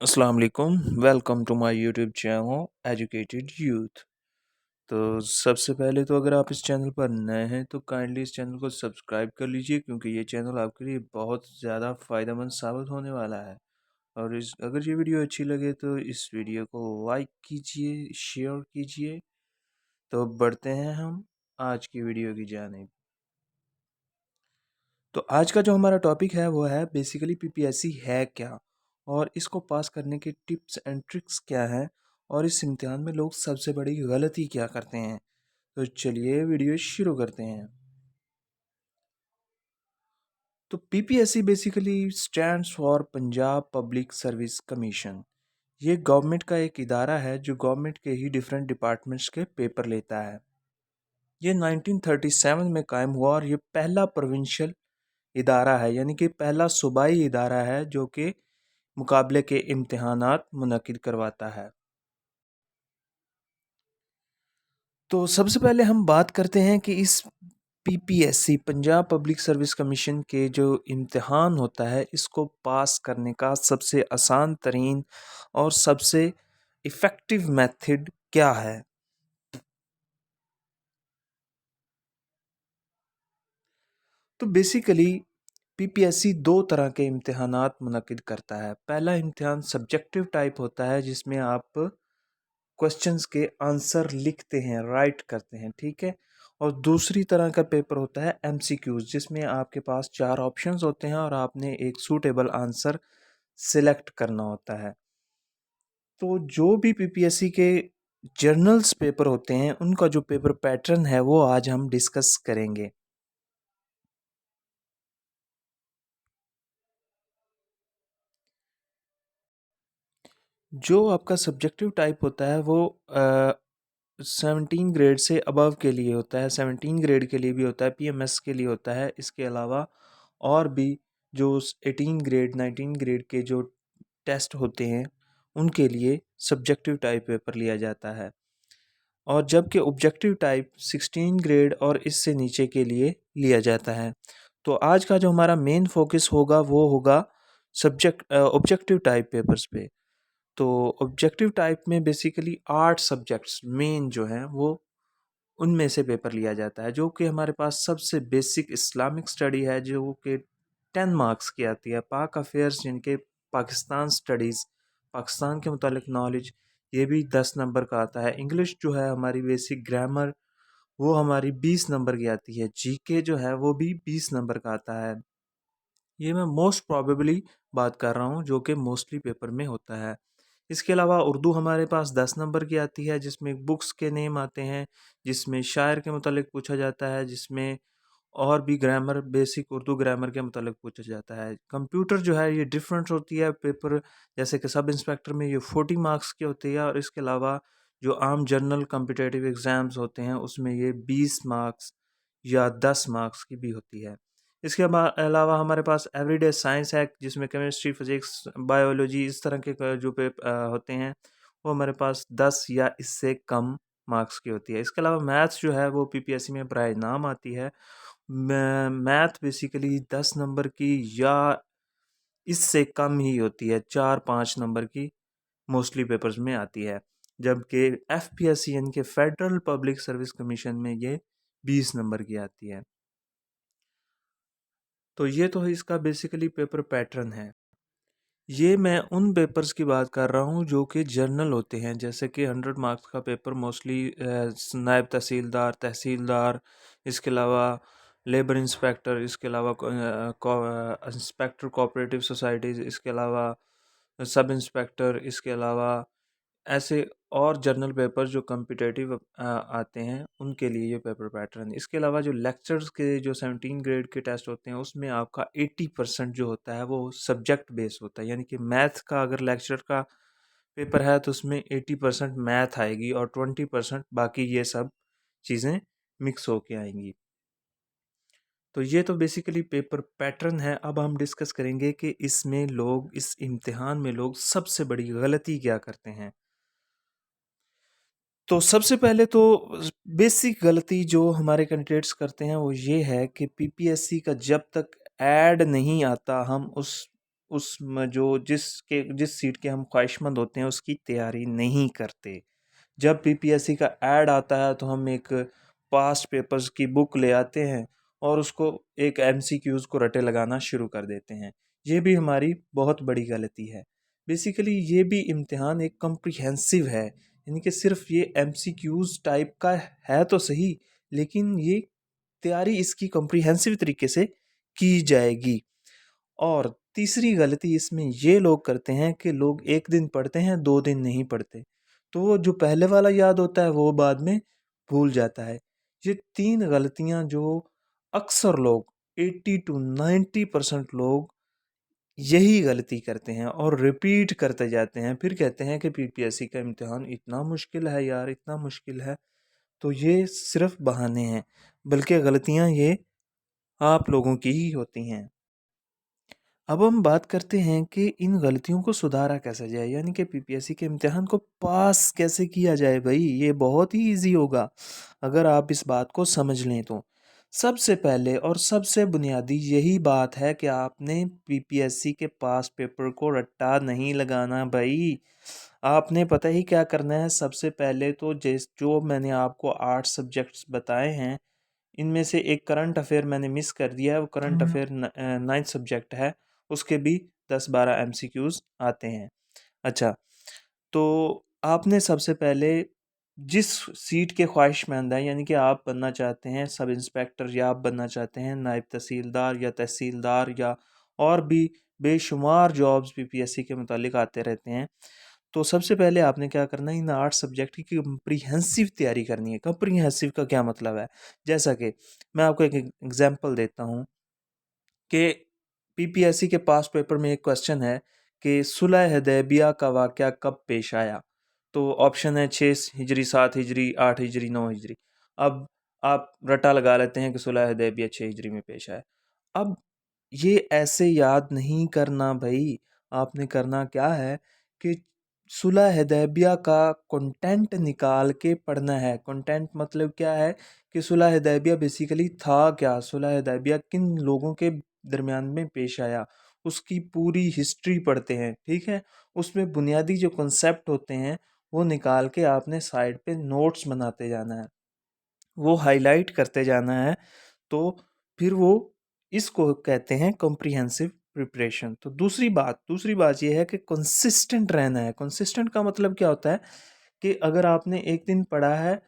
अस्सलाम वालेकुम। Welcome to my YouTube channel educated youth. तो सबसे पहले तो अगर आप इस चैनल पर नए हैं तो काइंडली इस चैनल को सब्सक्राइब कर लीजिए, क्योंकि ये चैनल आपके लिए बहुत ज़्यादा फ़ायदेमंद साबित होने वाला है। और इस अगर ये वीडियो अच्छी लगे तो इस वीडियो को लाइक कीजिए, शेयर कीजिए। तो बढ़ते हैं हम आज की वीडियो की जानिब। तो आज का जो हमारा टॉपिक है वो है बेसिकली पीपीएससी है क्या, और इसको पास करने के टिप्स एंड ट्रिक्स क्या हैं, और इस इम्तिहान में लोग सबसे बड़ी गलती क्या करते हैं। तो चलिए वीडियो शुरू करते हैं। तो PPSC basically stands for Punjab public service commission. ये गवर्नमेंट का एक इदारा है जो गवर्नमेंट के ही डिफरेंट डिपार्टमेंट्स के पेपर लेता है। ये 1937 में कायम हुआ और ये पहला प्रोविंशियल इदारा है, यानी कि पहला सूबाई इदारा है जो कि मुकाबले के इम्तिहानात मुनक्किद करवाता है। तो सबसे पहले हम बात करते हैं कि इस PPSC Punjab public service commission के जो इम्तिहान होता है इसको पास करने का सबसे आसान तरीन और सबसे इफ़ेक्टिव मेथड क्या है। तो बेसिकली पीपीएससी दो तरह के इम्तिहानात मुनक्किद करता है। पहला इम्तिहान सब्जेक्टिव टाइप होता है जिसमें आप क्वेश्चंस के आंसर लिखते हैं, राइट करते हैं, ठीक है। और दूसरी तरह का पेपर होता है एमसीक्यूज, जिसमें आपके पास चार ऑप्शंस होते हैं और आपने एक सूटेबल आंसर सिलेक्ट करना होता है। तो जो भी पीपीएससी के जर्नल्स पेपर होते हैं उनका जो पेपर पैटर्न है वो आज हम डिस्कस करेंगे। जो आपका सब्जेक्टिव टाइप होता है वो 17 ग्रेड से अबव के लिए होता है, 17 ग्रेड के लिए भी होता है, पीएमएस के लिए होता है। इसके अलावा और भी जो 18 ग्रेड 19 ग्रेड के जो टेस्ट होते हैं उनके लिए सब्जेक्टिव टाइप पेपर लिया जाता है। और जबकि ऑब्जेक्टिव टाइप 16 ग्रेड और इससे नीचे के लिए लिया जाता है। तो आज का जो हमारा मेन फोकस होगा वो होगा ऑब्जेक्टिव टाइप पेपर्स पे। तो ऑब्जेक्टिव टाइप में बेसिकली 8 सब्जेक्ट्स मेन जो हैं वो उनमें से पेपर लिया जाता है, जो कि हमारे पास सबसे बेसिक इस्लामिक स्टडी है जो कि 10 मार्क्स की आती है। पाक अफेयर्स जिनके पाकिस्तान स्टडीज़, पाकिस्तान के मुतालिक नॉलेज, ये भी 10 नंबर का आता है। इंग्लिश जो है हमारी बेसिक ग्रामर वो हमारी 20 नंबर की आती है। जीके जो है वो भी 20 नंबर का आता है। ये मैं मोस्ट प्रोबेबली बात कर रहा हूँ जो कि मोस्टली पेपर में होता है। इसके अलावा उर्दू हमारे पास 10 नंबर की आती है, जिसमें बुक्स के नेम आते हैं, जिसमें शायर के मुतालिक पूछा जाता है, जिसमें और भी ग्रामर, बेसिक उर्दू ग्रामर के मुतालिक पूछा जाता है। कंप्यूटर जो है ये डिफरेंट होती है पेपर, जैसे कि सब इंस्पेक्टर में ये 40 मार्क्स की होती है, और इसके अलावा जो आम जनरल कम्पिटेटिव एग्ज़ाम्स होते हैं उसमें ये 20 मार्क्स या 10 मार्क्स की भी होती है। इसके अलावा हमारे पास एवरीडे साइंस है, जिसमें केमिस्ट्री, फिजिक्स, बायोलॉजी इस तरह के जो होते हैं वो हमारे पास 10 या इससे कम मार्क्स की होती है। इसके अलावा मैथ्स जो है वो पीपीएससी में बराए नाम आती है। मैथ बेसिकली 10 नंबर की या इससे कम ही होती है, 4-5 नंबर की मोस्टली पेपर्स में आती है। जबकि एफपीएससी यानी कि फेडरल पब्लिक सर्विस कमीशन में ये 20 नंबर की आती है। तो ये तो इसका बेसिकली पेपर पैटर्न है। ये मैं उन पेपर्स की बात कर रहा हूँ जो कि जर्नल होते हैं, जैसे कि 100 मार्क्स का पेपर मोस्टली नायब तहसीलदार, तहसीलदार, इसके अलावा लेबर इंस्पेक्टर, इसके अलावा इंस्पेक्टर कोऑपरेटिव सोसाइटीज़, इसके अलावा सब इंस्पेक्टर, इसके अलावा ऐसे और जर्नल पेपर जो कम्पिटेटिव आते हैं उनके लिए ये पेपर पैटर्न। इसके अलावा जो लेक्चर्स के जो 17 ग्रेड के टेस्ट होते हैं उसमें आपका 80% जो होता है वो सब्जेक्ट बेस होता है, यानी कि मैथ का अगर लेक्चर का पेपर है तो उसमें 80% मैथ आएगी और 20% बाकी ये सब चीज़ें मिक्स होके आएंगी। तो ये तो बेसिकली पेपर पैटर्न है। अब हम डिस्कस करेंगे कि इसमें लोग, इस इम्तिहान में लोग सबसे बड़ी गलती क्या करते हैं। तो सबसे पहले तो बेसिक गलती जो हमारे कैंडिडेट्स करते हैं वो ये है कि पीपीएससी का जब तक ऐड नहीं आता हम उस उसमें जो जिस सीट के हम ख्वाहिशमंद होते हैं उसकी तैयारी नहीं करते। जब पीपीएससी का ऐड आता है तो हम एक पास्ट पेपर्स की बुक ले आते हैं और उसको एक एमसीक्यूज को रटे लगाना शुरू कर देते हैं। ये भी हमारी बहुत बड़ी गलती है। बेसिकली ये भी इम्तिहान एक कम्प्रिहेंसिव है, यानी कि सिर्फ ये एमसीक्यूज टाइप का है तो सही, लेकिन ये तैयारी इसकी कम्प्रिहेंसिव तरीके से की जाएगी। और तीसरी गलती इसमें ये लोग करते हैं कि लोग एक दिन पढ़ते हैं, 2 दिन नहीं पढ़ते। तो वो जो पहले वाला याद होता है वो बाद में भूल जाता है। ये 3 गलतियाँ जो अक्सर लोग 80 टू 90% लोग यही गलती करते हैं और रिपीट करते जाते हैं। फिर कहते हैं कि पीपीएससी का इम्तिहान इतना मुश्किल है यार, इतना मुश्किल है। तो ये सिर्फ बहाने हैं, बल्कि गलतियाँ ये आप लोगों की ही होती हैं। अब हम बात करते हैं कि इन गलतियों को सुधारा कैसे जाए, यानी कि पीपीएससी के इम्तिहान को पास कैसे किया जाए। भाई ये बहुत ही इजी होगा अगर आप इस बात को समझ लें तो। सबसे पहले और सबसे बुनियादी यही बात है कि आपने पीपीएससी के पास पेपर को रट्टा नहीं लगाना भाई। आपने पता ही क्या करना है। सबसे पहले तो जो मैंने आपको 8 सब्जेक्ट्स बताए हैं, इनमें से एक करंट अफेयर मैंने मिस कर दिया है। वो करंट अफेयर 9th सब्जेक्ट है, उसके भी 10-12 एमसीक्यूज आते हैं। अच्छा, तो आपने सबसे पहले जिस सीट के ख्वाहिशमंद हैं, यानी कि आप बनना चाहते हैं सब इंस्पेक्टर, या आप बनना चाहते हैं नायब तहसीलदार या तहसीलदार, या और भी बेशुमार जॉब्स पीपीएससी के मुतालिक आते रहते हैं। तो सबसे पहले आपने क्या करना है, इन 8 सब्जेक्ट की कम्प्रीहेंसिव तैयारी करनी है। कम्प्रीहेंसिव का क्या मतलब है? जैसा कि मैं आपको एक एग्जांपल देता हूँ कि पीपीएससी के पास पेपर में एक क्वेश्चन है कि सुलह हदैबिया का वाक़या कब पेश आया। तो ऑप्शन है 6 हिजरी, 7 हिजरी, 8 हिजरी, 9 हिजरी। अब आप रट्टा लगा लेते हैं कि सुलह हदैबिया 6 हिजरी में पेश आया। अब ये ऐसे याद नहीं करना भाई। आपने करना क्या है कि सुलह हदैबिया का कंटेंट निकाल के पढ़ना है। कंटेंट मतलब क्या है कि सुलह हदैबिया बेसिकली था क्या, सुलह हदैबिया किन लोगों के दरमियान में पेश आया, उसकी पूरी हिस्ट्री पढ़ते हैं। ठीक है, उसमें बुनियादी जो कॉन्सेप्ट होते हैं वो निकाल के आपने साइड पे नोट्स बनाते जाना है, वो हाईलाइट करते जाना है। तो फिर वो इसको कहते हैं कॉम्प्रिहेंसिव प्रिपरेशन। तो दूसरी बात ये है कि कंसिस्टेंट रहना है। कंसिस्टेंट का मतलब क्या होता है कि अगर आपने एक दिन पढ़ा है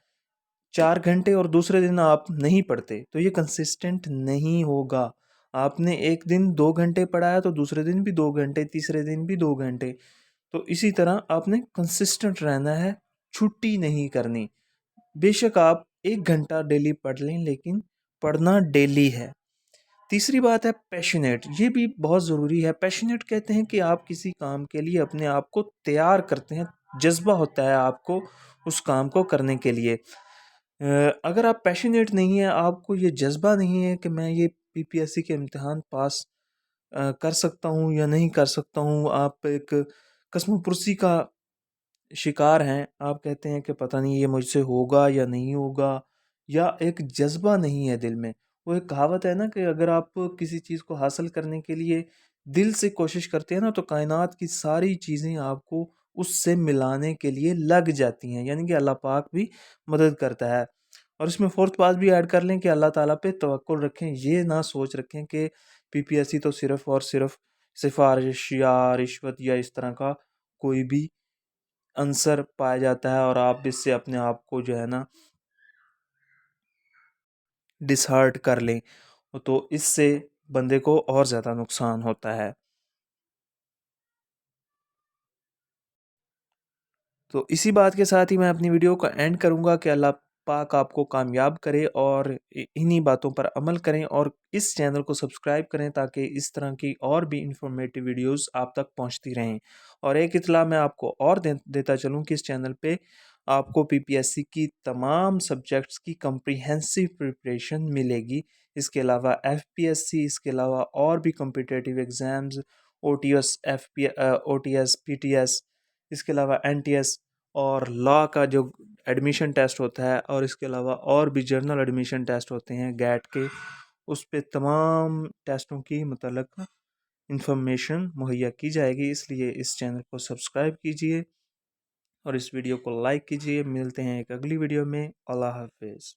4 घंटे और दूसरे दिन आप नहीं पढ़ते तो ये कंसिस्टेंट नहीं होगा। आपने एक दिन 2 घंटे पढ़ा है तो दूसरे दिन भी 2 घंटे, तीसरे दिन भी 2 घंटे। तो इसी तरह आपने कंसिस्टेंट रहना है, छुट्टी नहीं करनी। बेशक आप 1 घंटा डेली पढ़ लें, लेकिन पढ़ना डेली है। तीसरी बात है पैशनेट। ये भी बहुत ज़रूरी है। पैशनेट कहते हैं कि आप किसी काम के लिए अपने आप को तैयार करते हैं, जज्बा होता है आपको उस काम को करने के लिए। अगर आप पैशनेट नहीं है, आपको ये जज्बा नहीं है कि मैं ये पीपीएससी के इम्तिहान पास कर सकता हूँ या नहीं कर सकता हूँ, आप एक कसमपुर्सी का शिकार हैं। आप कहते हैं कि पता नहीं ये मुझसे होगा या नहीं होगा, या एक जज्बा नहीं है दिल में। वो एक कहावत है ना कि अगर आप किसी चीज़ को हासिल करने के लिए दिल से कोशिश करते हैं ना, तो कायनात की सारी चीज़ें आपको उससे मिलाने के लिए लग जाती हैं, यानी कि अल्लाह पाक भी मदद करता है। और इसमें फोर्थ बात भी ऐड कर लें कि अल्लाह ताला पे तवक्कुल रखें। ये ना सोच रखें कि पीपीएससी तो सिर्फ़ और सिर्फ़ सिफ़ारिश या रिश्वत या इस तरह का कोई भी आंसर पाया जाता है और आप इससे अपने आप को जो है ना डिसहार्ट कर लें, तो इससे बंदे को और ज़्यादा नुकसान होता है। तो इसी बात के साथ ही मैं अपनी वीडियो को एंड करूँगा कि अल्लाह पाक आपको कामयाब करे और इन्हीं बातों पर अमल करें और इस चैनल को सब्सक्राइब करें ताकि इस तरह की और भी इंफॉर्मेटिव वीडियोस आप तक पहुंचती रहें। और एक इत्तला मैं आपको और देता चलूं कि इस चैनल पे आपको पीपीएससी की तमाम सब्जेक्ट्स की कम्प्रीहेंसिव प्रिपरेशन मिलेगी। इसके अलावा एफपीएससी, इसके अलावा और भी competitive exams, OTS, OTS, PTS, इसके अलावा एनटीएस और लॉ का जो एडमिशन टेस्ट होता है, और इसके अलावा और भी जर्नल एडमिशन टेस्ट होते हैं गैट के, उस पे तमाम टेस्टों की मतलब इन्फॉर्मेशन मुहैया की जाएगी, इसलिए इस चैनल को सब्सक्राइब कीजिए और इस वीडियो को लाइक कीजिए। मिलते हैं एक अगली वीडियो में। अल्लाह हाफिज़।